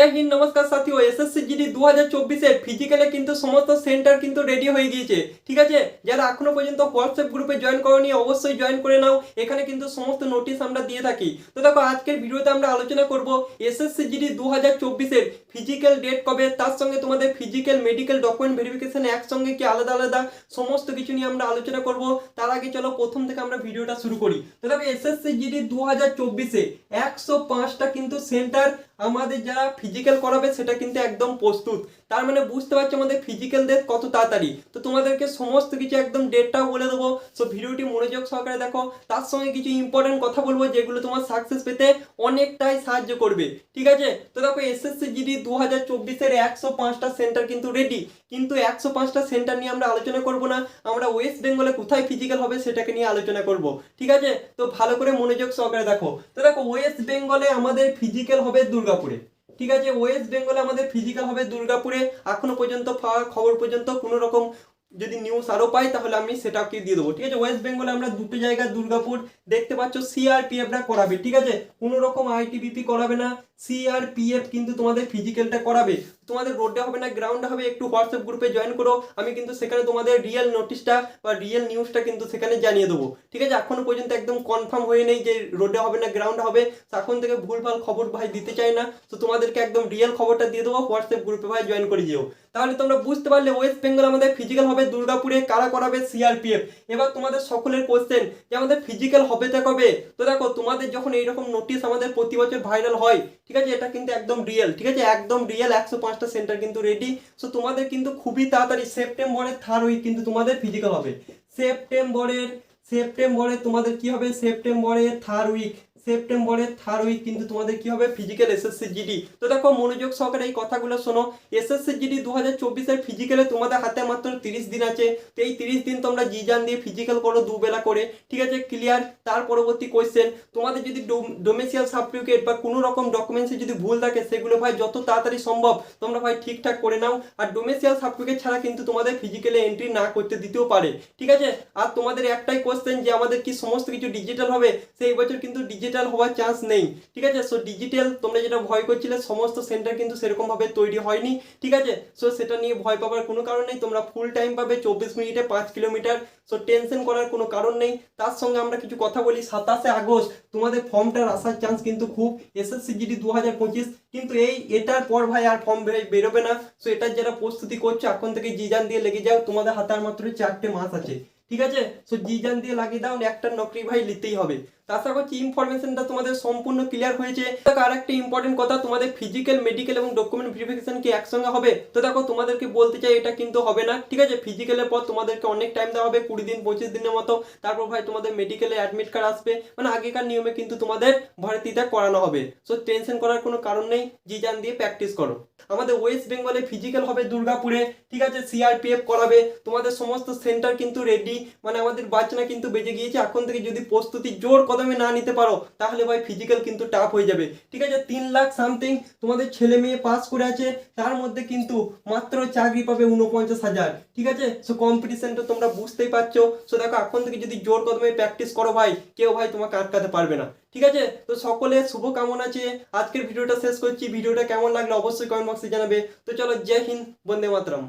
हिंद नमस्कार साथियों SSC GD 2024 এর ফিজিক্যালে কিন্তু সমস্ত সেন্টার কিন্তু রেডি হয়ে গিয়েছে। ঠিক আছে, যারা এখনো পর্যন্ত হোয়াটসঅ্যাপ গ্রুপে জয়েন করোনি অবশ্যই জয়েন করে নাও। এখানে কিন্তু সমস্ত নোটিশ আমরা দিয়ে থাকি। তো দেখো আজকের ভিডিওতে আমরা আলোচনা করব এসএসসি জিডি 2024 এর ফিজিক্যাল ডেট কবে, তার সঙ্গে তোমাদের ফিজিক্যাল মেডিকেল ডকুমেন্ট ভেরিফিকেশন একসঙ্গে কি আলাদা আলাদা সমস্ত কিছু নিয়ে আমরা আলোচনা করব। তার আগে চলো প্রথম থেকে আমরা ভিডিওটা শুরু করি। তো দেখো এসএসসি জিডি 2024 এ 105টা কিন্তু সেন্টার আমাদের যারা ফিজিক্যাল করাবে সেটা কিন্তু একদম প্রস্তুত। তার মানে বুঝতে পারছো আমাদের ফিজিক্যাল ডেট কত তাড়াতাড়ি। তো তোমাদেরকে সমস্ত কিছু একদম ডেটটাও বলে দেবো। সো ভিডিওটি মনোযোগ সহকারে দেখো, তার সঙ্গে কিছু ইম্পর্টেন্ট কথা বলবো যেগুলো তোমার সাকসেস পেতে অনেকটাই সাহায্য করবে। ঠিক আছে, তো দেখো এসএসসি জিডি 2024 এর 105টা সেন্টার কিন্তু রেডি, কিন্তু 105টা সেন্টার নিয়ে আমরা আলোচনা করব না। আমরা ওয়েস্ট বেঙ্গলে কোথায় ফিজিক্যাল হবে সেটাকে নিয়ে আলোচনা করব। ঠিক আছে, তো ভালো করে মনোযোগ সহকারে দেখো। তো দেখো ওয়েস্ট বেঙ্গলে আমাদের ফিজিক্যাল হবে দুর্গাপুরে। ঠিক আছে, ওয়েস্ট বেঙ্গলে আমাদের ফিজিক্যাল হবে দুর্গাপুরে। এখনো পর্যন্ত পাওয়া খবর পর্যন্ত কোনো রকম যদি নিউজ আরও পাই তাহলে আমি সেটাকে দিয়ে দেবো। ঠিক আছে, ওয়েস্ট বেঙ্গলে আমরা দুটো জায়গায় দুর্গাপুর দেখতে পাচ্ছ সিআরপিএফরা করাবে। ঠিক আছে, কোনো রকম আইটিবিপি করাবে না, সিআরপিএফ কিন্তু তোমাদের ফিজিক্যালটা করাবে। তোমাদের রোডে হবে না, গ্রাউন্ডে হবে। একটু হোয়াটসঅ্যাপ গ্রুপে জয়েন করো, আমি কিন্তু সেখানে তোমাদের রিয়েল নোটিশটা বা রিয়েল নিউজটা কিন্তু সেখানে জানিয়ে দেবো। ঠিক আছে, এখনো পর্যন্ত একদম কনফার্ম হয়ে নেই যে রোডে হবে না গ্রাউন্ডে হবে। এখন থেকে ভুলভাল খবর ভাই দিতে চাই না। তো তোমাদেরকে একদম রিয়েল খবরটা দিয়ে দেবো, হোয়াটসঅ্যাপ গ্রুপে ভাই জয়েন করে দিও। তাহলে তোমরা বুঝতে পারলে ওয়েস্ট বেঙ্গল আমাদের ফিজিক্যাল হবে দুর্গাপুরে, কারা করাবে? সিআরপিএফ। এবার তোমাদের সকলের কোশ্চেন যে আমাদের ফিজিক্যাল হবে তা কবে? তো দেখো তোমাদের যখন এইরকম নোটিশ আমাদের প্রতি বছর ভাইরাল হয়, ঠিক আছে, এটা কিন্তু একদম রিয়েল। ঠিক আছে, একদম রিয়েল। 105টা সেন্টার কিন্তু রেডি। সো তোমাদের কিন্তু খুবই তাড়াতাড়ি সেপ্টেম্বরের থার্ড উইক কিন্তু তোমাদের ফিজিক্যাল হবে। সেপ্টেম্বরে তোমাদের কি হবে? সেপ্টেম্বরের থার্ড উইক কিন্তু তোমাদের কি হবে? Physical SSC GD. তো দেখো মনোযোগ সহকারে এই কথাগুলো শোনো। এসএসসি জিডি 2024 এর ফিজিক্যালে তোমাদের হাতে মাত্র 30 দিন আছে। তো এই 30 দিন তোমরা জি জান দিয়ে ফিজিক্যাল করো দুবেলা করে। ঠিক আছে, ক্লিয়ার? তার পরবর্তী কোয়েশ্চেন, তোমাদের যদি ডোমেসিয়াল সার্টিফিকেট বা কোনো রকম ডকুমেন্টসে যদি ভুল থাকে সেগুলো ভাই যত তাড়াতাড়ি সম্ভব তোমরা ভাই ঠিকঠাক করে নাও। আর ডোমেসিয়াল সার্টিফিকেট ছাড়া কিন্তু তোমাদের ফিজিক্যালে এন্ট্রি না করতে দিতেও পারে। ঠিক আছে, আর তোমাদের একটাই কোয়েশ্চেন যে আমাদের কি সমস্ত কিছু ডিজিটাল হবে? সেই বছর কিন্তু ডিজিটাল হওয়ার চান্স নেই। ঠিক আছে, সো ডিজিটাল তোমরা যেটা ভয় করছিলে সমস্ত সেন্টার কিন্তু সেরকম ভাবে তৈরি হয়নি। ঠিক আছে, সো সেটা নিয়ে ভয় পাওয়ার কোনো কারণ নেই। তোমরা ফুল টাইম পাবে 24 মিনিটে 5 কিলোমিটার। সো টেনশন করার কোনো কারণ নেই। তার সঙ্গে আমরা কিছু কথা বলি। 27 আগস্ট তোমাদের ফর্মটার আসার চান্স কিন্তু খুব, এসএসসি জিডি 2025। কিন্তু এটার পর ভাই আর ফর্ম বেরোবে না। সো এটার যারা প্রস্তুতি করছো এখন থেকে জি জান দিয়ে লেগে যাও, তোমাদের হাতে আর মাত্র 4টে মাস আছে। ঠিক আছে, সো জি জান দিয়ে লাগিয়ে দাও, একটা নকরি ভাই নিতেই হবে। আশা করছি ইনফরমেশনটা তোমাদের সম্পূর্ণ ক্লিয়ার হয়েছে। আর একটা ইম্পর্টেন্ট কথা, তোমাদের ফিজিক্যাল মেডিকেল এবং ডকুমেন্ট ভেরিফিকেশন কি একসঙ্গে হবে? তো দেখো তোমাদেরকে বলতে চাই এটা কিন্তু হবে না। ঠিক আছে, ফিজিক্যালের পর তোমাদেরকে অনেক টাইম দেওয়া হবে, 20 দিন 25 দিনের মতো। তারপর ভাই তোমাদের মেডিকেলে অ্যাডমিট কার্ড আসবে, মানে আগেকার নিয়মে কিন্তু তোমাদের ভর্তিটা করানো হবে। সো টেনশন করার কোনো কারণ নেই, জি জান দিয়ে প্র্যাকটিস করো। আমাদের ওয়েস্ট বেঙ্গলে ফিজিক্যাল হবে দুর্গাপুরে। ঠিক আছে, সিআরপিএফ করাবে। তোমাদের সমস্ত সেন্টার কিন্তু রেডি, মানে আমাদের বাজনা কিন্তু বেজে গিয়েছে। এখন থেকে যদি প্রস্তুতি জোর কদমে না নিতে পারো তাহলে ভাই ফিজিক্যাল কিন্তু টাফ হয়ে যাবে। ঠিক আছে, 3 লাখ সামথিং তোমাদের ছেলে মেয়ে পাস করে আছে, তার মধ্যে কিন্তু মাত্র চাকরি পাবে 49,000। ঠিক আছে, সো কম্পিটিশনটা তোমরা বুঝতেই পারছো। সো দেখো এখন থেকে যদি জোর কদমে প্র্যাকটিস করো ভাই, কেউ ভাই তোমাকে আটকাতে পারবে না। ঠিক আছে, তো সকলের শুভকামনা আছে। আজকের ভিডিওটা শেষ করছি। ভিডিওটা কেমন লাগলো অবশ্যই কমেন্ট বক্সে জানাবে। তো চলো, জয় হিন্দ, বন্দে মাতরম।